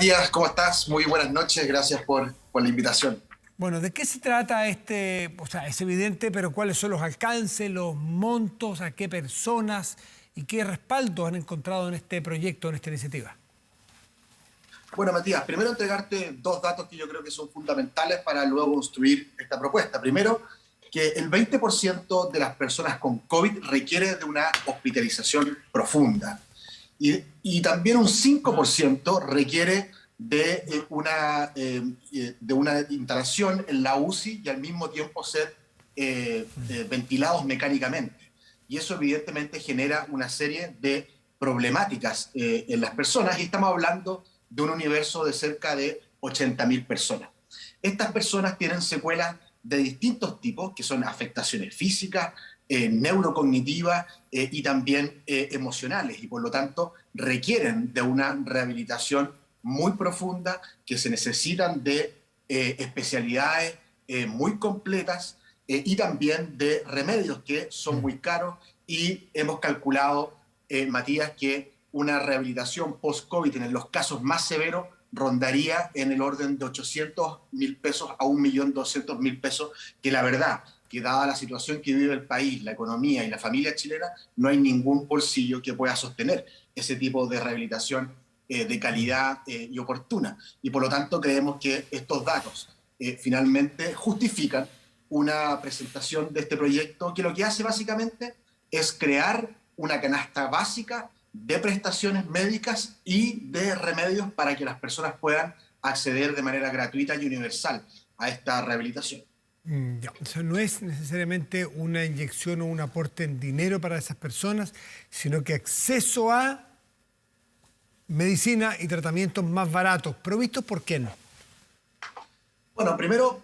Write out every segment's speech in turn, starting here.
Matías, ¿cómo estás? Muy buenas noches, gracias por la invitación. Bueno, ¿de qué se trata este? O sea, es evidente, pero ¿cuáles son los alcances, los montos, a qué personas y qué respaldos han encontrado en este proyecto, en esta iniciativa? Bueno, Matías, primero entregarte dos datos que yo creo que son fundamentales para luego construir esta propuesta. Primero, que el 20% de las personas con COVID requiere de una hospitalización profunda y también un 5% requiere de una instalación en la UCI y al mismo tiempo ser ventilados mecánicamente. Y eso evidentemente genera una serie de problemáticas en las personas y estamos hablando de un universo de cerca de 80.000 personas. Estas personas tienen secuelas de distintos tipos, que son afectaciones físicas, neurocognitivas y también emocionales, y por lo tanto requieren de una rehabilitación muy profunda, que se necesitan de especialidades muy completas y también de remedios que son muy caros, y hemos calculado, Matías, que una rehabilitación post-COVID en los casos más severos rondaría en el orden de 800.000 pesos a 1.200.000 pesos, que la verdad, que dada la situación que vive el país, la economía y la familia chilena, no hay ningún bolsillo que pueda sostener ese tipo de rehabilitación de calidad y oportuna. Y por lo tanto creemos que estos datos finalmente justifican una presentación de este proyecto, que lo que hace básicamente es crear una canasta básica de prestaciones médicas y de remedios para que las personas puedan acceder de manera gratuita y universal a esta rehabilitación. Ya. O sea, no es necesariamente una inyección o un aporte en dinero para esas personas, sino que acceso a medicina y tratamientos más baratos, provistos por quién. Bueno, primero,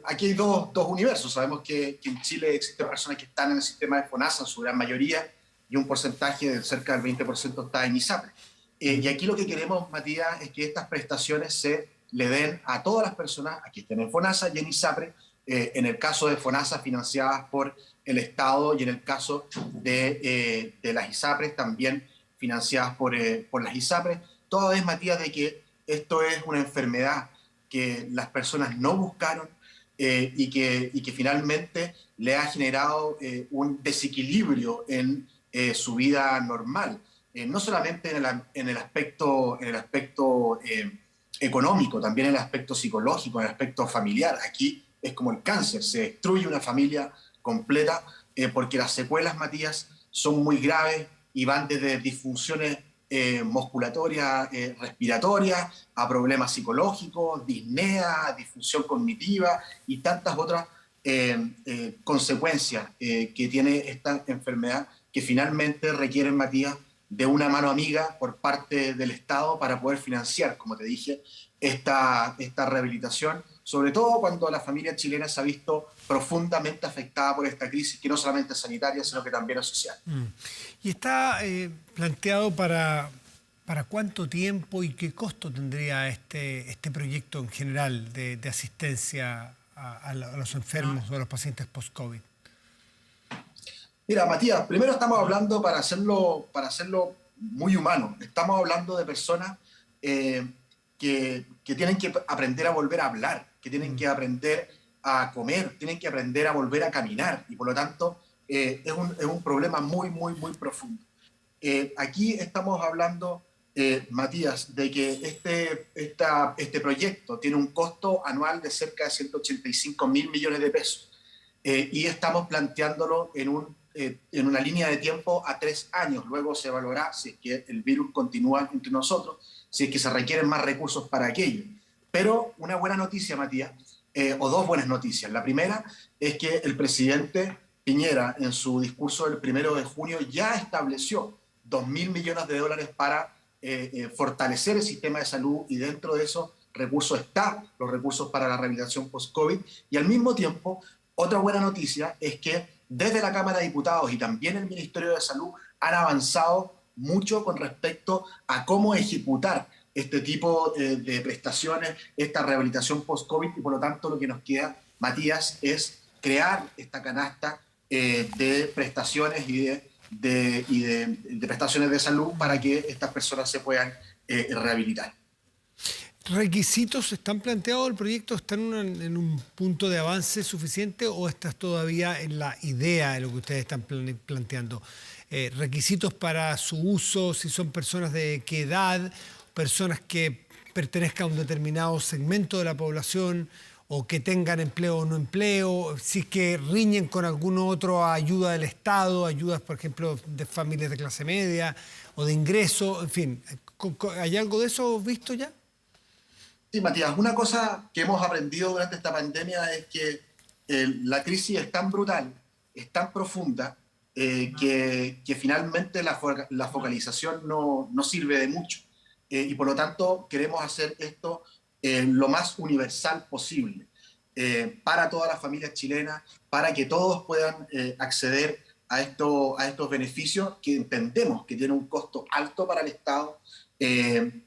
aquí hay dos universos. Sabemos que en Chile existen personas que están en el sistema de FONASA, en su gran mayoría, y un porcentaje de cerca del 20% está en ISAPRE. Y aquí lo que queremos, Matías, es que estas prestaciones se le den a todas las personas que estén en FONASA y en ISAPRE, en el caso de FONASA financiadas por el Estado, y en el caso de las ISAPRES también financiadas por las ISAPRES, toda vez, Matías, de que esto es una enfermedad que las personas no buscaron, y que finalmente le ha generado un desequilibrio en su vida normal, no solamente en el aspecto económico, también en el aspecto psicológico, en el aspecto familiar. Aquí es como el cáncer, se destruye una familia completa, porque las secuelas, Matías, son muy graves y van desde disfunciones musculatorias, respiratorias, a problemas psicológicos, disnea, disfunción cognitiva y tantas otras consecuencias que tiene esta enfermedad, que finalmente requieren, Matías, de una mano amiga por parte del Estado para poder financiar, como te dije, esta rehabilitación, sobre todo cuando la familia chilena se ha visto profundamente afectada por esta crisis, que no solamente es sanitaria, sino que también es social. Y está planteado para cuánto tiempo y qué costo tendría este proyecto en general de asistencia a los enfermos o a los pacientes post-COVID. Mira, Matías, primero estamos hablando, para hacerlo muy humano, estamos hablando de personas que tienen que aprender a volver a hablar, que tienen que aprender a comer, tienen que aprender a volver a caminar, y por lo tanto es un problema muy, muy, muy profundo. Aquí estamos hablando, Matías, de que este proyecto tiene un costo anual de cerca de 185.000 millones de pesos, y estamos planteándolo en una línea de tiempo a 3 años. Luego se evaluará si es que el virus continúa entre nosotros, si es que se requieren más recursos para aquello. Pero una buena noticia, Matías, o dos buenas noticias. La primera es que el presidente Piñera, en su discurso del 1 de junio, ya estableció 2.000 millones de dólares para fortalecer el sistema de salud, y dentro de esos recursos están los recursos para la rehabilitación post-COVID. Y al mismo tiempo, otra buena noticia es que desde la Cámara de Diputados y también el Ministerio de Salud han avanzado mucho con respecto a cómo ejecutar este tipo de prestaciones, esta rehabilitación post-COVID, y por lo tanto lo que nos queda, Matías, es crear esta canasta de prestaciones y de prestaciones de salud para que estas personas se puedan rehabilitar. ¿Requisitos están planteados? ¿El proyecto está en un punto de avance suficiente o estás todavía en la idea de lo que ustedes están planteando? ¿Requisitos para su uso? Si son personas de qué edad, personas que pertenezcan a un determinado segmento de la población o que tengan empleo o no empleo, si es que riñen con algún otro ayuda del Estado, ayudas, por ejemplo, de familias de clase media o de ingreso, en fin. ¿Hay algo de eso visto ya? Sí, Matías, una cosa que hemos aprendido durante esta pandemia es que la crisis es tan brutal, es tan profunda, que finalmente la focalización no sirve de mucho. Y por lo tanto queremos hacer esto lo más universal posible para todas las familias chilenas, para que todos puedan acceder a estos beneficios que entendemos que tienen un costo alto para el Estado,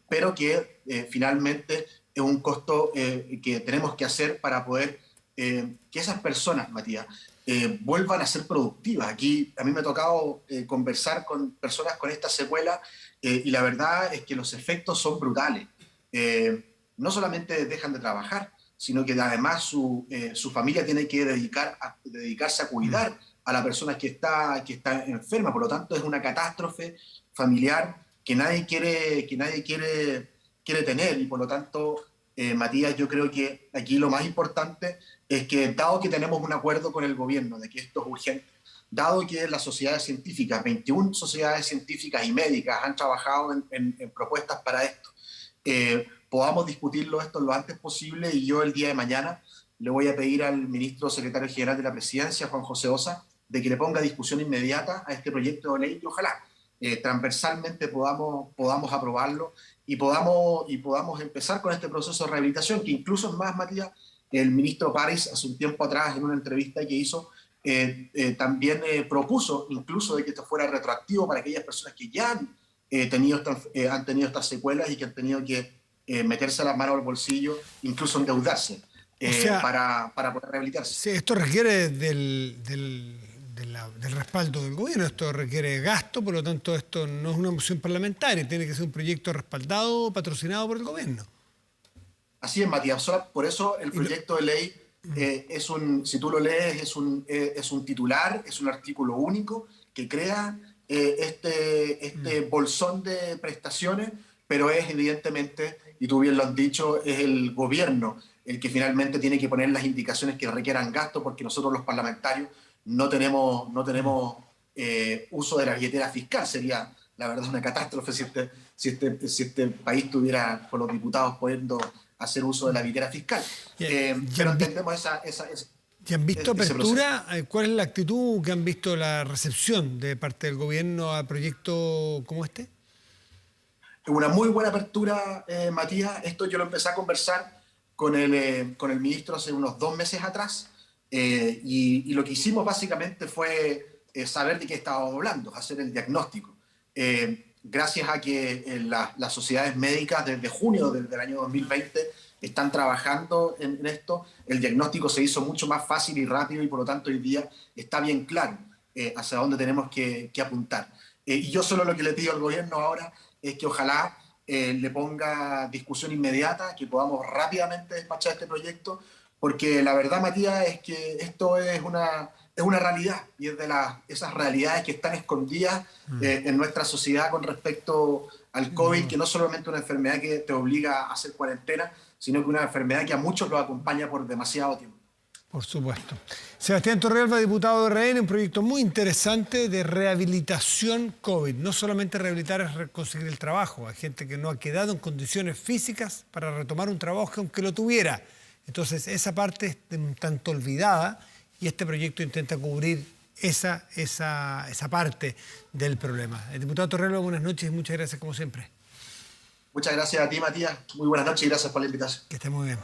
pero que finalmente es un costo que tenemos que hacer para poder que esas personas, Matías, vuelvan a ser productivas. Aquí a mí me ha tocado conversar con personas con esta secuela y la verdad es que los efectos son brutales. No solamente dejan de trabajar, sino que además su familia tiene que dedicarse a cuidar a la persona que está enferma. Por lo tanto, es una catástrofe familiar que nadie quiere tener. Y por lo tanto, Matías, yo creo que aquí lo más importante es que, dado que tenemos un acuerdo con el gobierno de que esto es urgente, dado que las sociedades científicas, 21 sociedades científicas y médicas han trabajado en propuestas para esto, podamos discutirlo esto lo antes posible, y yo el día de mañana le voy a pedir al ministro secretario general de la Presidencia, Juan José Ossa, de que le ponga discusión inmediata a este proyecto de ley y ojalá transversalmente podamos aprobarlo y podamos empezar con este proceso de rehabilitación, que incluso es más, Matías, el ministro París hace un tiempo atrás en una entrevista que hizo también propuso incluso de que esto fuera retroactivo para aquellas personas que ya han tenido estas secuelas y que han tenido que meterse las manos al bolsillo, incluso endeudarse O sea, para poder rehabilitarse. sí, esto requiere del respaldo del gobierno, esto requiere gasto, por lo tanto esto no es una moción parlamentaria, tiene que ser un proyecto respaldado, patrocinado por el gobierno. Así es, Matías. Por eso el proyecto de ley si tú lo lees, es un titular, es un artículo único que crea este bolsón de prestaciones, pero es evidentemente, y tú bien lo has dicho, es el gobierno el que finalmente tiene que poner las indicaciones que requieran gasto, porque nosotros los parlamentarios no tenemos uso de la billetera fiscal. Sería, la verdad, una catástrofe si este país tuviera con los diputados pudiendo hacer uso de la billetera fiscal. Pero entendemos ¿Y han visto ese apertura? ¿Cuál es la actitud que han visto, la recepción de parte del gobierno a proyectos como este? Una muy buena apertura, Matías. Esto yo lo empecé a conversar con el ministro hace unos 2 meses atrás, y lo que hicimos básicamente fue saber de qué estábamos hablando, hacer el diagnóstico. Gracias a que las sociedades médicas desde junio del año 2020 están trabajando en esto, el diagnóstico se hizo mucho más fácil y rápido, y por lo tanto hoy día está bien claro hacia dónde tenemos que apuntar. Y yo solo lo que le pido al gobierno ahora es que ojalá le ponga discusión inmediata, que podamos rápidamente despachar este proyecto, porque la verdad, Matías, es que esto es una realidad, y es de esas realidades que están escondidas en nuestra sociedad con respecto al COVID, que no solamente es una enfermedad que te obliga a hacer cuarentena, sino que una enfermedad que a muchos los acompaña por demasiado tiempo. Por supuesto. Sebastián Torrealba, diputado de RN, un proyecto muy interesante de rehabilitación COVID. No solamente rehabilitar es conseguir el trabajo. Hay gente que no ha quedado en condiciones físicas para retomar un trabajo aunque lo tuviera. Entonces, esa parte es un tanto olvidada, y este proyecto intenta cubrir esa parte del problema. El diputado Torrealba, buenas noches y muchas gracias como siempre. Muchas gracias a ti, Matías. Muy buenas noches y gracias por la invitación. Que esté muy bien.